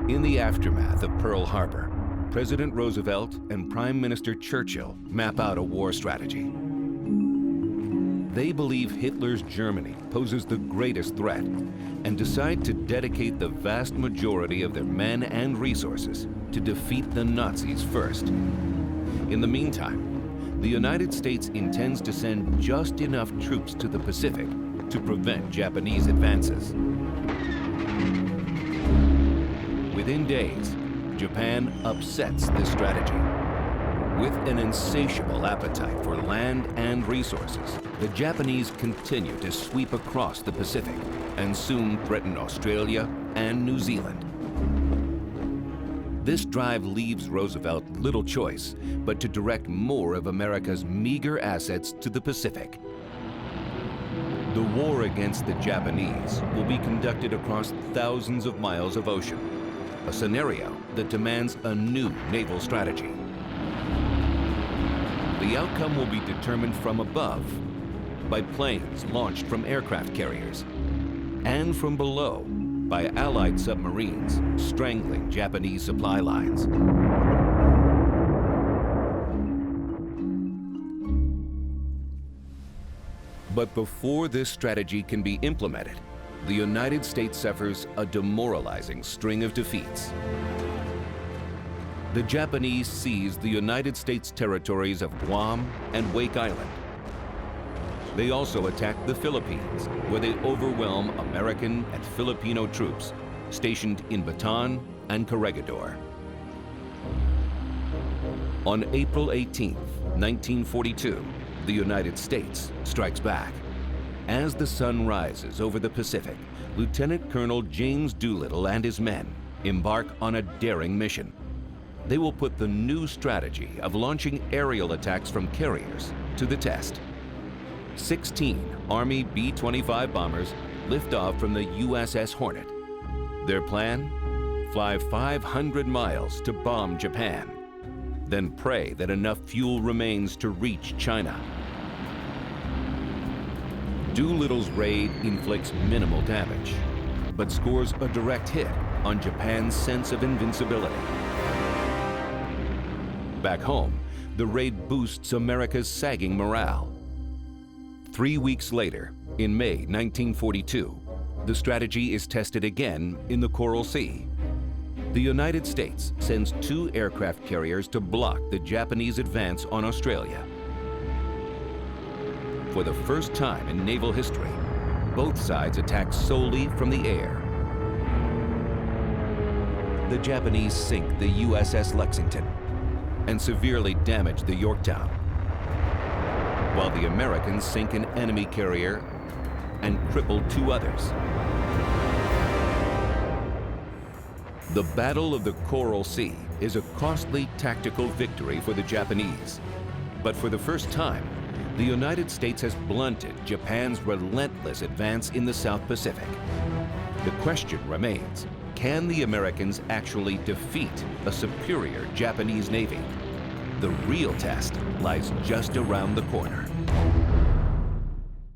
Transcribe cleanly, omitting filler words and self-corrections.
In the aftermath of Pearl Harbor, President Roosevelt and Prime Minister Churchill map out a war strategy. They believe Hitler's Germany poses the greatest threat and decide to dedicate the vast majority of their men and resources to defeat the Nazis first. In the meantime, the United States intends to send just enough troops to the Pacific to prevent Japanese advances. Within days, Japan upsets this strategy. With an insatiable appetite for land and resources, the Japanese continue to sweep across the Pacific and soon threaten Australia and New Zealand. This drive leaves Roosevelt little choice but to direct more of America's meager assets to the Pacific. The war against the Japanese will be conducted across thousands of miles of ocean, a scenario that demands a new naval strategy. The outcome will be determined from above by planes launched from aircraft carriers and from below by Allied submarines strangling Japanese supply lines. But before this strategy can be implemented, the United States suffers a demoralizing string of defeats. The Japanese seize the United States territories of Guam and Wake Island. They also attack the Philippines, where they overwhelm American and Filipino troops stationed in Bataan and Corregidor. On April 18, 1942, the United States strikes back. As the sun rises over the Pacific, Lieutenant Colonel James Doolittle and his men embark on a daring mission. They will put the new strategy of launching aerial attacks from carriers to the test. 16 Army B-25 bombers lift off from the USS Hornet. Their plan? Fly 500 miles to bomb Japan, then pray that enough fuel remains to reach China. Doolittle's raid inflicts minimal damage, but scores a direct hit on Japan's sense of invincibility. Back home, the raid boosts America's sagging morale. 3 weeks later, in May 1942, the strategy is tested again in the Coral Sea. The United States sends 2 aircraft carriers to block the Japanese advance on Australia. For the first time in naval history, both sides attack solely from the air. The Japanese sink the USS Lexington and severely damage the Yorktown, while the Americans sink an enemy carrier and cripple 2 others. The Battle of the Coral Sea is a costly tactical victory for the Japanese, but for the first time, the United States has blunted Japan's relentless advance in the South Pacific. The question remains, can the Americans actually defeat a superior Japanese Navy? The real test lies just around the corner.